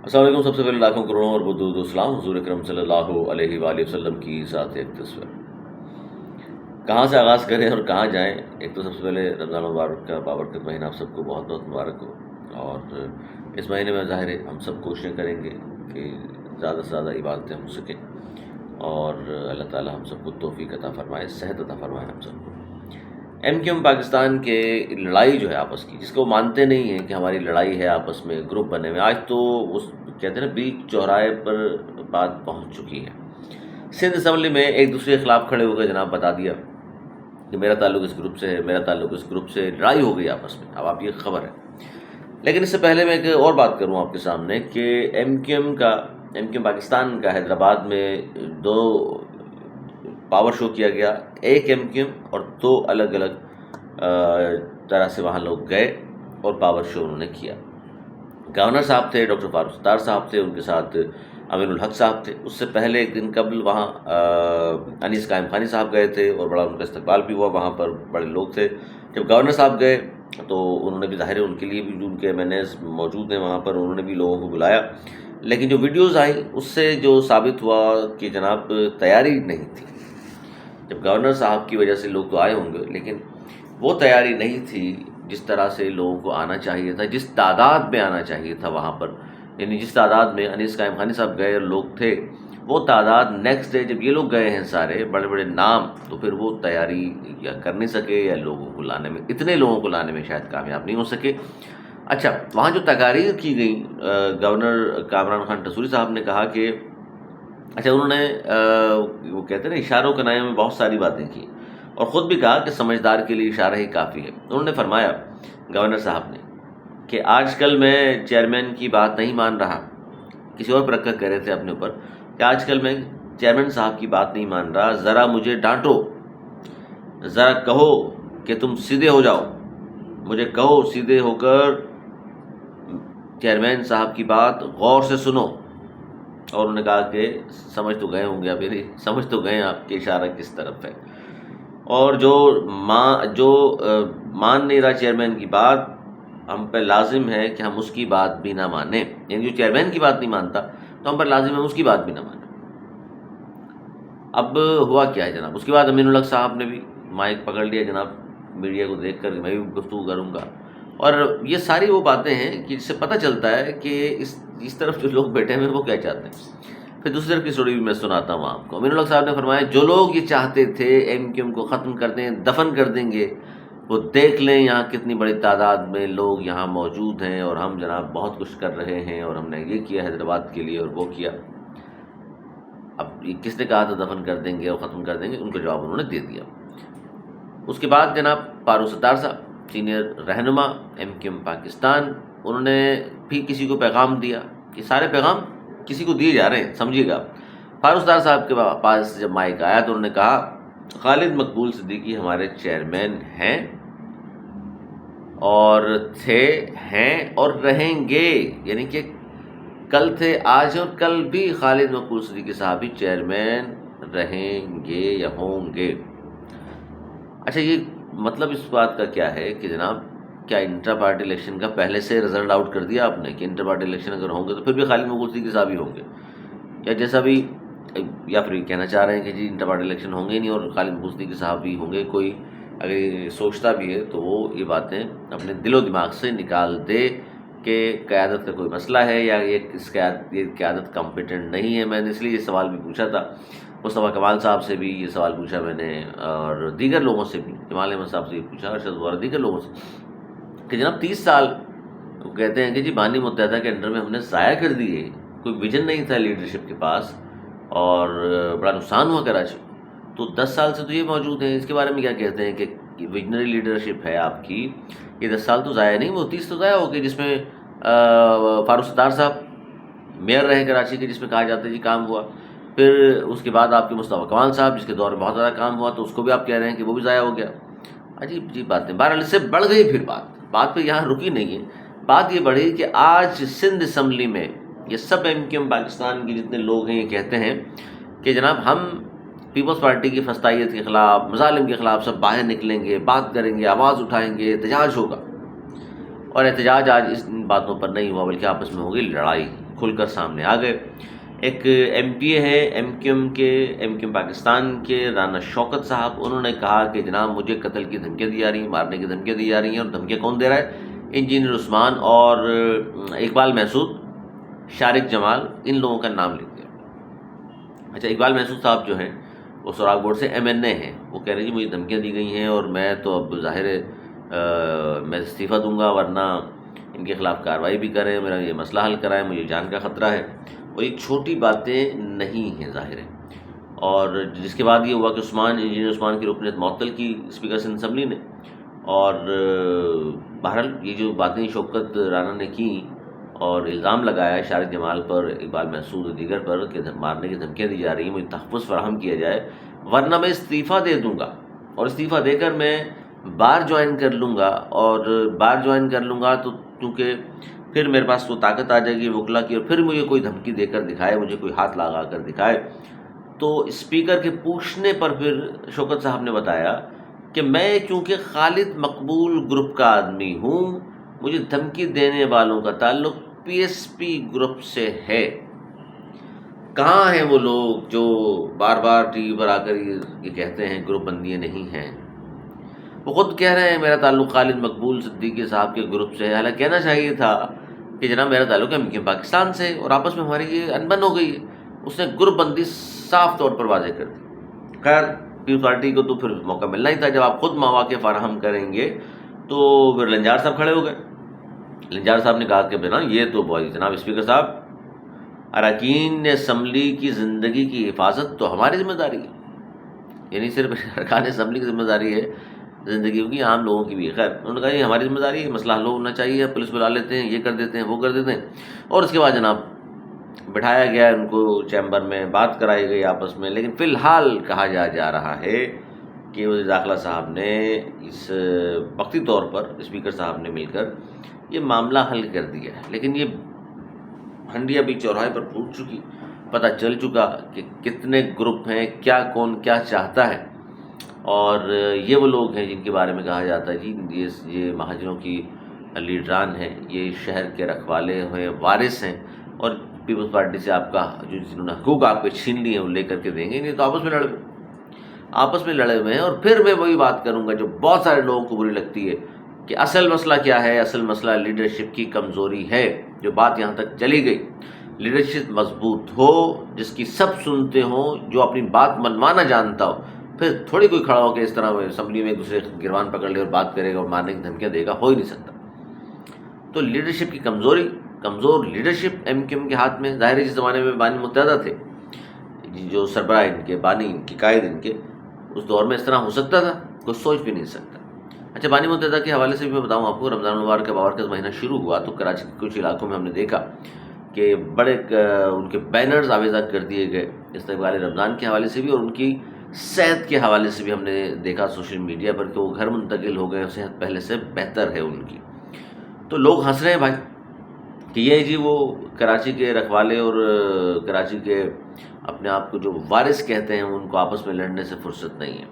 السلام علیکم. سب سے پہلے لاکھوں کروڑوں اور درود و سلام حضور اکرم صلی اللہ علیہ وآلہ وسلم کی ذات اقدس پر. کہاں سے آغاز کریں اور کہاں جائیں؟ ایک تو سب سے پہلے رمضان مبارک کا بابرکت مہینہ آپ سب کو بہت بہت مبارک ہو. اور اس مہینے میں ظاہر ہے ہم سب کوششیں کریں گے کہ زیادہ سے زیادہ عبادتیں ہو سکیں، اور اللہ تعالی ہم سب کو توفیق عطا فرمائے، صحت عطا فرمائے ہم سب کو. ایم کیو ایم پاکستان کے لڑائی جو ہے آپس کی، جس کو مانتے نہیں ہیں کہ ہماری لڑائی ہے آپس میں، گروپ بنے ہوئے، آج تو اس کہتے ہیں نا بیچ چوراہے پر بات پہنچ چکی ہے. سندھ اسمبلی میں ایک دوسرے کے خلاف کھڑے ہو گئے، جناب بتا دیا کہ میرا تعلق اس گروپ سے ہے، میرا تعلق اس گروپ سے، لڑائی ہو گئی آپس میں. اب آپ یہ خبر ہے. لیکن اس سے پہلے میں ایک اور بات کروں آپ کے سامنے کہ ایم کیو ایم پاکستان کا حیدرآباد میں دو پاور شو کیا گیا. ایک ایم کیو ایم اور دو الگ الگ طرح سے وہاں لوگ گئے اور پاور شو انہوں نے کیا. گورنر صاحب تھے، ڈاکٹر فاروق ستار صاحب تھے، ان کے ساتھ امین الحق صاحب تھے. اس سے پہلے ایک دن قبل وہاں انیس قائم خانی صاحب گئے تھے اور بڑا ان کا استقبال بھی ہوا. وہاں پر بڑے لوگ تھے. جب گورنر صاحب گئے تو انہوں نے بھی ظاہر ہے ان کے لیے بھی جو ان کے ایم این ایز موجود ہیں وہاں پر، انہوں نے بھی لوگوں کو بلایا. لیکن جو ویڈیوز آئیں اس سے جو ثابت ہوا کہ جناب تیاری نہیں تھی. جب گورنر صاحب کی وجہ سے لوگ تو آئے ہوں گے، لیکن وہ تیاری نہیں تھی جس طرح سے لوگوں کو آنا چاہیے تھا، جس تعداد میں آنا چاہیے تھا وہاں پر. یعنی جس تعداد میں انیس قائم خانی صاحب گئے اور لوگ تھے، وہ تعداد نیکسٹ ڈے جب یہ لوگ گئے ہیں سارے بڑے بڑے نام، تو پھر وہ تیاری یا کر نہیں سکے یا لوگوں کو لانے میں، اتنے لوگوں کو لانے میں شاید کامیاب نہیں ہو سکے. اچھا، وہاں جو تقاریر کی گئی، گورنر کامران خان ٹسوری صاحب نے کہا کہ اچھا انہوں نے وہ کہتے ہیں نا اشاروں کے نائے میں بہت ساری باتیں کی، اور خود بھی کہا کہ سمجھدار کے لیے اشارہ ہی کافی ہے. انہوں نے فرمایا گورنر صاحب نے کہ آج کل میں چیئرمین کی بات نہیں مان رہا. کسی اور پر رکھ کر کہہ رہے تھے اپنے اوپر کہ آج کل میں چیئرمین صاحب کی بات نہیں مان رہا، ذرا مجھے ڈانٹو، ذرا کہو کہ تم سیدھے ہو جاؤ، مجھے کہو سیدھے ہو کر چیئرمین صاحب کی بات غور سے سنو. اور انہوں نے کہا کہ سمجھ تو گئے ہوں گے، اب سمجھ تو گئے آپ کے اشارہ کس طرف ہے. اور جو مان نہیں رہا چیئرمین کی بات، ہم پہ لازم ہے کہ ہم اس کی بات بھی نہ مانیں. یعنی جو چیئرمین کی بات نہیں مانتا تو ہم پر لازم ہے اس کی بات بھی نہ مانیں. اب ہوا کیا ہے جناب، اس کے بعد امین الحق صاحب نے بھی مائک پکڑ لیا جناب، میڈیا کو دیکھ کر میں بھی گفتگو کروں گا. اور یہ ساری وہ باتیں ہیں کہ جس سے پتہ چلتا ہے کہ اس طرف جو لوگ بیٹھے ہیں وہ کیا چاہتے ہیں. پھر دوسری طرف کی اسٹوری بھی میں سناتا ہوں آپ کو. امین الحق صاحب نے فرمایا جو لوگ یہ چاہتے تھے ایم کیو ایم کو ختم کر دیں، دفن کر دیں گے، وہ دیکھ لیں یہاں کتنی بڑی تعداد میں لوگ یہاں موجود ہیں، اور ہم جناب بہت کچھ کر رہے ہیں، اور ہم نے یہ کیا حیدرآباد کے لیے اور وہ کیا. اب یہ کس نے کہا تھا دفن کر دیں گے اور ختم کر دیں گے، ان کا جواب انہوں نے دے دیا. اس کے بعد جناب فاروق ستار صاحب سینئر رہنما ایم کیو ایم پاکستان، انہوں نے بھی کسی کو پیغام دیا. کہ سارے پیغام کسی کو دیے جا رہے ہیں، سمجھیے گا. فاروق ستار صاحب کے پاس جب مائک آیا تو انہوں نے کہا خالد مقبول صدیقی ہمارے چیئرمین ہیں، اور تھے، ہیں اور رہیں گے. یعنی کہ کل تھے، آج اور کل بھی خالد مقبول صدیقی صاحب ہی چیئرمین رہیں گے یا ہوں گے. اچھا، یہ مطلب اس بات کا کیا ہے کہ جناب کیا انٹرا پارٹی الیکشن کا پہلے سے رزلٹ آؤٹ کر دیا آپ نے کہ انٹر پارٹی الیکشن اگر ہوں گے تو پھر بھی خالد مقبول صدیقی صاحب ہی ہوں گے، یا جیسا بھی، یا پھر یہ کہنا چاہ رہے ہیں کہ جی انٹر پارٹی الیکشن ہوں گے ہی نہیں اور خالد مقبول صدیقی صاحب ہی ہوں گے. کوئی اگر یہ سوچتا بھی ہے تو وہ یہ باتیں اپنے دل و دماغ سے نکال دے کہ قیادت کا کوئی مسئلہ ہے یا یہ قیادت کمپیٹنٹ نہیں ہے. میں نے اس لیے یہ سوال بھی پوچھا تھا مصطفیٰ کمال صاحب سے بھی، یہ سوال پوچھا میں نے، اور دیگر لوگوں سے بھی، جمال احمد صاحب سے یہ پوچھا، ارشد وغیرہ دیگر لوگوں سے، کہ جناب 30 سال وہ کہتے ہیں کہ جی بانی متحدہ کے انڈر میں ہم نے ضائع کر دیے، کوئی ویژن نہیں تھا لیڈرشپ کے پاس، اور بڑا نقصان ہوا کراچی. تو 10 سال سے تو یہ موجود ہیں، اس کے بارے میں کیا کہتے ہیں کہ ویژنری لیڈرشپ ہے آپ کی. یہ 10 سال تو ضائع نہیں، وہ 30 تو ضائع ہو گئے، جس میں فاروق ستار صاحب میئر رہے کراچی کے، جس میں کہا جاتا ہے جی کام ہوا. پھر اس کے بعد آپ کے مصطفیٰ کمال صاحب جس کے دور میں بہت زیادہ کام ہوا، تو اس کو بھی آپ کہہ رہے ہیں کہ وہ بھی ضائع ہو گیا. عجیب عجیب باتیں. بہرحال اس سے بڑھ گئی، پھر بات پہ یہاں رکی نہیں ہے. بات یہ بڑھی کہ آج سندھ اسمبلی میں یہ سب ایم کیو ایم پاکستان کے جتنے لوگ ہیں یہ کہتے ہیں کہ جناب ہم پیپلز پارٹی کی فسطائیت کے خلاف، مظالم کے خلاف سب باہر نکلیں گے، بات کریں گے، آواز اٹھائیں گے، احتجاج ہوگا. اور احتجاج آج اس باتوں پر نہیں ہوا بلکہ آپس میں ہوگی لڑائی. کھل کر سامنے آ گئے۔ ایک ایم پی اے ہے ایم کیو ایم پاکستان کے رانا شوکت صاحب، انہوں نے کہا کہ جناب مجھے قتل کی دھمکیاں دی جا رہی ہیں، مارنے کی دھمکیاں دی جا رہی ہیں، اور دھمکیاں کون دے رہا ہے؟ انجینئر عثمان اور اقبال محسود، شارق جمال، ان لوگوں کا نام لکھ دیا۔ اچھا، اقبال محسود صاحب جو ہیں وہ سوراخ بورڈ سے ایم این اے ہیں، وہ کہہ رہے ہیں جی مجھے دھمکیاں دی گئی ہیں اور میں تو اب ظاہر ہے میں استعفیٰ دوں گا، ورنہ ان کے خلاف کارروائی بھی کریں، میرا یہ مسئلہ حل کرائیں، مجھے جان کا خطرہ ہے۔ اور یہ چھوٹی باتیں نہیں ہیں ظاہر ہے، اور جس کے بعد یہ ہوا کہ انجینئر عثمان کی رکنیت معطل کی اسپیکر سندھ اسمبلی نے، اور بہرحال یہ جو باتیں شوکت رانا نے کی اور الزام لگایا شارق جمال پر، اقبال محسود اور دیگر پر کہ مارنے کی دھمکیاں دی جا رہی ہیں، مجھے تحفظ فراہم کیا جائے ورنہ میں استعفیٰ دے دوں گا، اور استعفیٰ دے کر میں بار جوائن کر لوں گا، اور بار جوائن کر لوں گا تو کیونکہ پھر میرے پاس وہ طاقت آ جائے گی وکلا کی، اور پھر مجھے کوئی دھمکی دے کر دکھائے، مجھے کوئی ہاتھ لگا کر دکھائے۔ تو اسپیکر کے پوچھنے پر پھر شوکت صاحب نے بتایا کہ میں چونکہ خالد مقبول گروپ کا آدمی ہوں، مجھے دھمکی دینے والوں کا تعلق پی ایس پی گروپ سے ہے۔ کہاں ہیں وہ لوگ جو بار بار ٹی وی پر آ کر یہ کہتے ہیں گروپ بندیاں نہیں ہیں؟ وہ خود کہہ رہے ہیں میرا تعلق خالد مقبول صدیقی صاحب کے گروپ سے ہے، حالانکہ کہنا چاہیے تھا کہ جناب میرا تعلق ایم کیو پاکستان سے، اور آپس میں ہماری یہ انبن ہو گئی ہے۔ اس نے گروپ بندی صاف طور پر واضح کر دی۔ خیر، پیپلز پارٹی کو تو پھر موقع ملنا ہی تھا، جب آپ خود مواقع فراہم کریں گے تو پھر لنجار صاحب کھڑے ہو گئے۔ لنجار صاحب نے کہا کہ یہ تو جناب اسپیکر صاحب، اراکین اسمبلی کی زندگی کی حفاظت تو ہماری ذمہ داری ہے، یعنی صرف ارکان اسمبلی کی ذمہ داری ہے زندگی کی، عام لوگوں کی بھی۔ خیر، انہوں نے کہا یہ ہماری ذمہ داری ہے، مسئلہ حل ہونا چاہیے، پولیس بلا لیتے ہیں، یہ کر دیتے ہیں، وہ کر دیتے ہیں، اور اس کے بعد جناب بٹھایا گیا ان کو چیمبر میں، بات کرائی گئی آپس میں۔ لیکن فی الحال کہا جا رہا ہے کہ وزیر داخلہ صاحب نے اس وقتی طور پر اسپیکر صاحب نے مل کر یہ معاملہ حل کر دیا ہے، لیکن یہ ہنڈی ابھی چوراہے پر پھوٹ چکی، پتہ چل چکا کہ کتنے گروپ ہیں، کیا کون کیا چاہتا ہے، اور یہ وہ لوگ ہیں جن کے بارے میں کہا جاتا ہے جی یہ مہاجروں کی لیڈران ہیں، یہ شہر کے رکھوالے ہیں، وارث ہیں، اور پیپلز پارٹی سے آپ کا جنہوں نے حقوق آپ کے چھین لیے ہیں وہ لے کر کے دیں گے، نہیں تو آپس میں لڑے ہوئے ہیں۔ اور پھر میں وہی بات کروں گا جو بہت سارے لوگوں کو بری لگتی ہے کہ اصل مسئلہ کیا ہے؟ اصل مسئلہ لیڈرشپ کی کمزوری ہے، جو بات یہاں تک چلی گئی۔ لیڈرشپ مضبوط ہو، جس کی سب سنتے ہوں، جو اپنی بات منوانا جانتا ہو، پھر تھوڑی کوئی کھڑا ہو کے اس طرح اسمبلی میں ایک دوسرے گروان پکڑ لے اور بات کرے گا اور مارنے کی دھمکیاں دے گا، ہو ہی نہیں سکتا۔ تو لیڈرشپ کی کمزور لیڈرشپ ایم کیو ایم کے ہاتھ میں، ظاہر ہے جس زمانے میں بانی متحدہ تھے، جو سربراہ ان کے، بانی ان کے، قائد ان کے، اس دور میں اس طرح ہو سکتا تھا؟ کوئی سوچ بھی نہیں سکتا۔ اچھا، بانی متحدہ کے حوالے سے بھی میں بتاؤں آپ کو، رمضان المبارک کا بابرکت مہینہ شروع ہوا تو کراچی کے کچھ علاقوں میں ہم نے دیکھا کہ بڑے ان کے بینرز آویزاں کر دیے گئے استقبال رمضان کے حوالے سے بھی، اور ان کی صحت کے حوالے سے بھی ہم نے دیکھا سوشل میڈیا پر کہ وہ گھر منتقل ہو گئے، صحت پہلے سے بہتر ہے ان کی۔ تو لوگ ہنس رہے ہیں بھائی کہ یہ جی وہ کراچی کے رکھوالے اور کراچی کے اپنے آپ کو جو وارث کہتے ہیں ان کو آپس میں لڑنے سے فرصت نہیں ہے۔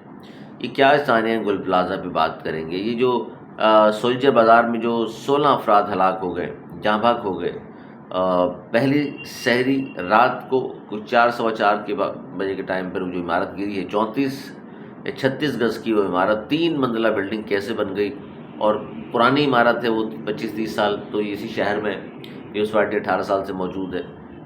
یہ کیا ثانیہ گل پلازہ پہ بات کریں گے؟ یہ جو سولجر بازار میں جو 16 افراد ہلاک ہو گئے، جاں بحق ہو گئے، پہلی سحری رات کو کچھ 4:15 کے بجے کے ٹائم پر جو عمارت گری ہے، 34 یا 36 گز کی وہ عمارت، 3 منزلہ بلڈنگ کیسے بن گئی؟ اور پرانی عمارت ہے وہ 25-30 سال، تو اسی شہر میں پیپلز پارٹی 18 سال سے موجود ہے،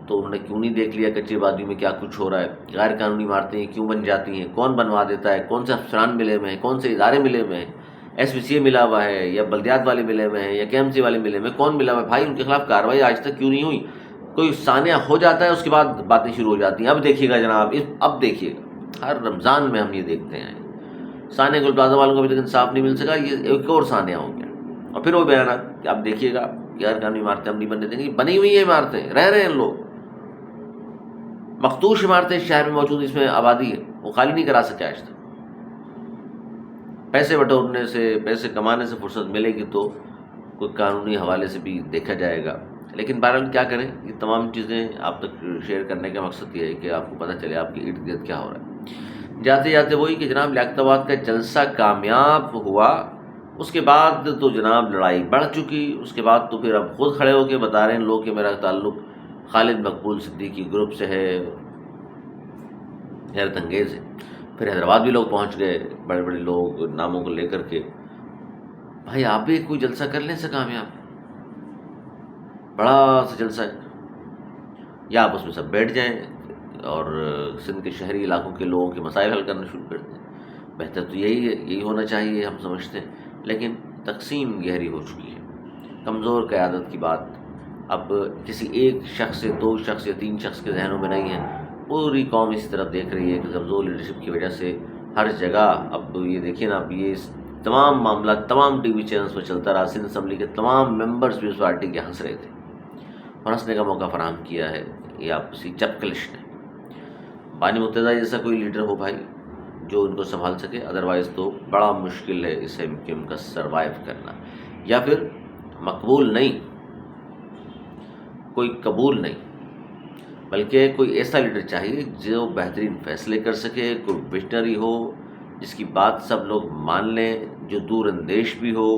تو انہوں نے کیوں نہیں دیکھ لیا کچی آبادی میں کیا کچھ ہو رہا ہے؟ غیر قانونی عمارتیں کیوں بن جاتی ہیں؟ کون بنوا دیتا ہے؟ کون سے افسران ملے ہوئے ہیں؟ کون سے ادارے ملے ہوئے ہیں؟ ایس پی سی اے ملا ہوا ہے، یا بلدیات والے ملے ہوئے ہیں، یا کے ایم سی والے ملے ہوئے ہیں؟ کون ملا ہوا ہے بھائی؟ ان کے خلاف کارروائی آج تک کیوں نہیں ہوئی؟ کوئی سانحہ ہو جاتا ہے اس کے بعد باتیں شروع ہو جاتی ہیں، اب دیکھیے گا جناب، اب دیکھیے گا۔ ہر رمضان میں ہم یہ دیکھتے ہیں، سانحہ گل پلازہ والوں کو ابھی تک انصاف نہیں مل سکا، یہ ایک اور سانحہ ہو گیا، اور پھر وہ بیانات کہ اب دیکھیے گا غیر قانونی عمارتیں ہم نہیں بننے دیں گے۔ بنی ہوئی ہیں عمارتیں، رہ رہے ہیں لوگ، مخدوش عمارتیں شہر میں موجود، اس میں آبادی ہے، وہ خالی نہیں کرا سکے آج تک۔ پیسے بٹورنے سے، پیسے کمانے سے فرصت ملے گی تو کوئی قانونی حوالے سے بھی دیکھا جائے گا۔ لیکن بہرحال کیا کریں، یہ تمام چیزیں آپ تک شیئر کرنے کا مقصد یہ ہے کہ آپ کو پتہ چلے آپ کے ارد گرد کیا ہو رہا ہے۔ جاتے جاتے وہی کہ جناب لیاقت آباد کا جلسہ کامیاب ہوا، اس کے بعد تو جناب لڑائی بڑھ چکی، اس کے بعد تو پھر اب خود کھڑے ہو کے بتا رہے ہیں لوگ کہ میرا تعلق خالد مقبول صدیقی گروپ سے ہے، حیرت انگیز ہے۔ پھر حیدرآباد بھی لوگ پہنچ گئے، بڑے بڑے لوگ ناموں کو لے کر کے۔ بھائی آپ بھی کوئی جلسہ کر لیں سے کامیاب، بڑا سا جلسہ ہے، یا آپ اس میں سب بیٹھ جائیں اور سندھ کے شہری علاقوں کے لوگوں کے مسائل حل کرنا شروع کر دیں۔ بہتر تو یہی ہے، یہی ہونا چاہیے ہم سمجھتے ہیں، لیکن تقسیم گہری ہو چکی ہے، کمزور قیادت کی بات اب کسی ایک شخص سے، دو شخص یا تین شخص کے ذہنوں میں نہیں ہے، پوری قوم اس طرف دیکھ رہی ہے کہ کمزور لیڈرشپ کی وجہ سے ہر جگہ، اب یہ دیکھیے نا، اب یہ تمام معاملات تمام ٹی وی چینلز پر چلتا رہا، سندھ اسمبلی کے تمام ممبرز بھی اس پارٹی کے ہنس رہے تھے، اور ہنسنے کا موقع فراہم کیا ہے یہ آپسی چپکلش نے۔ بانی متحدہ جیسا کوئی لیڈر ہو بھائی جو ان کو سنبھال سکے، ادروائز تو بڑا مشکل ہے اس ایم کا سروائیو کرنا، یا پھر مقبول نہیں، کوئی قبول نہیں، بلکہ کوئی ایسا لیڈر چاہیے جو بہترین فیصلے کر سکے، کوئی ویژنری ہو جس کی بات سب لوگ مان لیں، جو دور اندیش بھی ہو،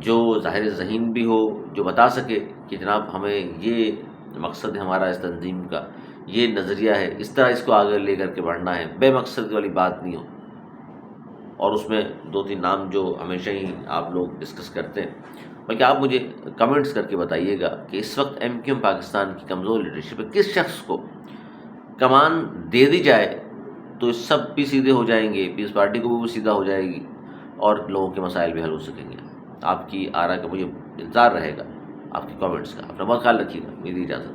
جو ظاہر ذہین بھی ہو، جو بتا سکے کہ جناب ہمیں یہ مقصد ہے ہمارا اس تنظیم کا، یہ نظریہ ہے، اس طرح اس کو آگے لے کر کے بڑھنا ہے، بے مقصد والی بات نہیں ہو۔ اور اس میں دو تین نام جو ہمیشہ ہی آپ لوگ ڈسکس کرتے ہیں، بلکہ آپ مجھے کمنٹس کر کے بتائیے گا کہ اس وقت ایم پاکستان کی کمزور لیڈرشپ ہے، کس شخص کو کمان دے دی جائے تو سب بھی سیدھے ہو جائیں گے، پیس پارٹی کو بھی سیدھا ہو جائے گی اور لوگوں کے مسائل بھی حل ہو سکیں گے۔ آپ کی آرا کا مجھے انتظار رہے گا، آپ کے کامنٹس کا۔ اپنا بہت خیال رکھیے گا، میری اجازت۔